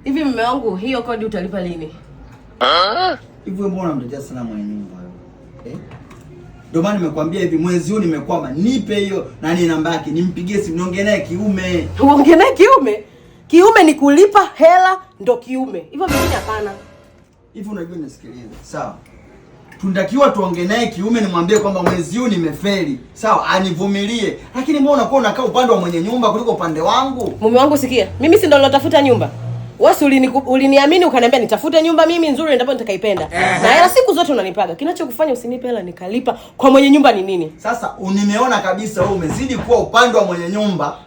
Hivi mume wangu, hiyo kodi utalipa lini? Hivi wewe mbona unamtetea sana mwenye nyumba wewe? Ndio maana nimekwambia hivi mwezi huu nimekwama. Nipe hiyo namba yake, nimpigie simu niongee naye kiume. Uongee naye kiume? Kiume ni kulipa hela ndo kiume. Hivyo vingine hapana. Hivi unajua nisikilize. Sawa. Tunatakiwa tuongee naye kiume, nimwambie kwamba mwezi huu nimefeli. Sawa, anivumilie. Lakini mbona unakuwa unakaa upande wa mwenye nyumba kuliko upande wangu? Mume wangu sikia, mimi si ndo nilotafuta nyumba. Wewe uliniamini ukaniambia nitafute nyumba mimi nzuri ndipo nitakaipenda. Na hela siku zote unanipaga. Kinachokufanya usinipe hela nikalipa kwa mwenye nyumba ni nini? Sasa nimeona kabisa wewe umezidi kuwa upande wa mwenye nyumba.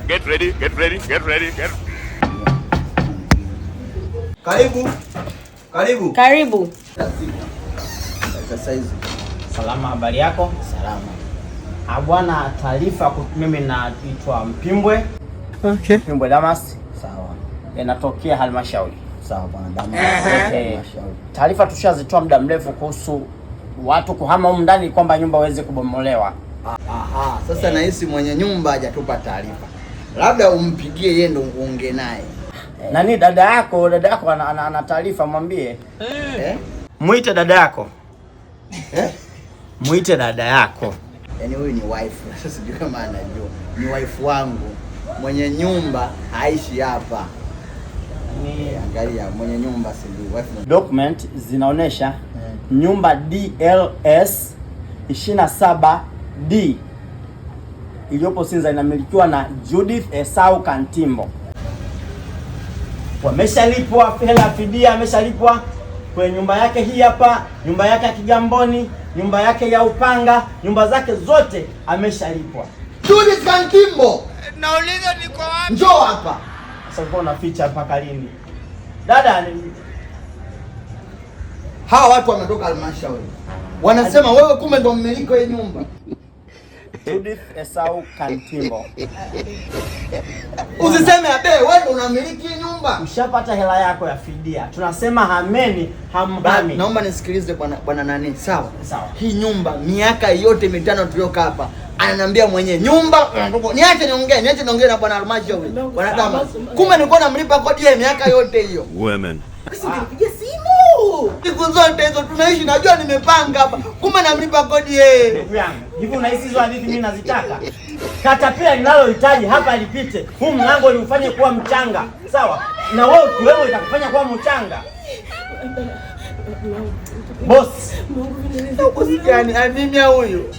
Get ready. Karibu. Sasa hizi. Salama, habari yako? Salama. Bwana, taarifa mimi naitwa Mpimbwe. Okay. Mpimbwe Damas. Sawa. Inatokea halmashauri. Sawa bwana Damas. Okay. Taarifa tushazitoa muda mrefu kuhusu watu kuhama huko ndani kwamba nyumba iweze kubomolewa. Aha, sasa nahisi mwenye nyumba hajatupa taarifa. Labda umpigie yeye ndo uongee naye. Nani dada yako ana taarifa, mwambie. Muite dada yako. Muite dada yako. Yaani huyu ni wife. Sasa sijui kama anajua. Ni wife wangu. Mwenye nyumba haishi hapa. Angalia mwenye nyumba si wife. Document zinaonesha nyumba DLS 27D iliyopo Sinza inamilikiwa na Judith Esau Kantimbo. Wameshalipwa hela fidia, ameshalipwa kwenye nyumba yake hii hapa, nyumba yake ya Kigamboni, nyumba yake ya Upanga, nyumba zake zote ameshalipwa. Judith Kantimbo. Nauliza niko wapi? Njoo hapa. Sasa uko unaficha mpaka lini? Dada, hawa watu wametoka halmashauri. Wanasema wewe kumbe ndo mmiliki wa nyumba. Judith Esau Kantimbo. Usiseme abe wewe ndo unamiliki nyumba. Ushapata hela yako ya fidia. Tunasema hameni, hamhami. Naomba nisikilize bwana nani. Sawa. Sawa. Hii nyumba miaka yote mitano tuliokaa hapa. Ananiambia mwenye nyumba, niache niongee na bwana halmashauri. Bwana Damas. Kumbe nilikuwa namlipa kodi ya miaka yote hiyo. Women. Nipigie simu. Siku zote hizo tunaishi, najua nimepanga hapa. Kumbe namlipa kodi yeye. Ndugu yangu, hivi unahisi hizo hadithi mimi nazitaka? Katapila linalohitaji hapa lipite. Huu mlango ni ufanye kuwa mchanga. Sawa? Na wewe ukiwemo itakufanya kuwa mchanga. Boss. Boss gani? Anini huyu?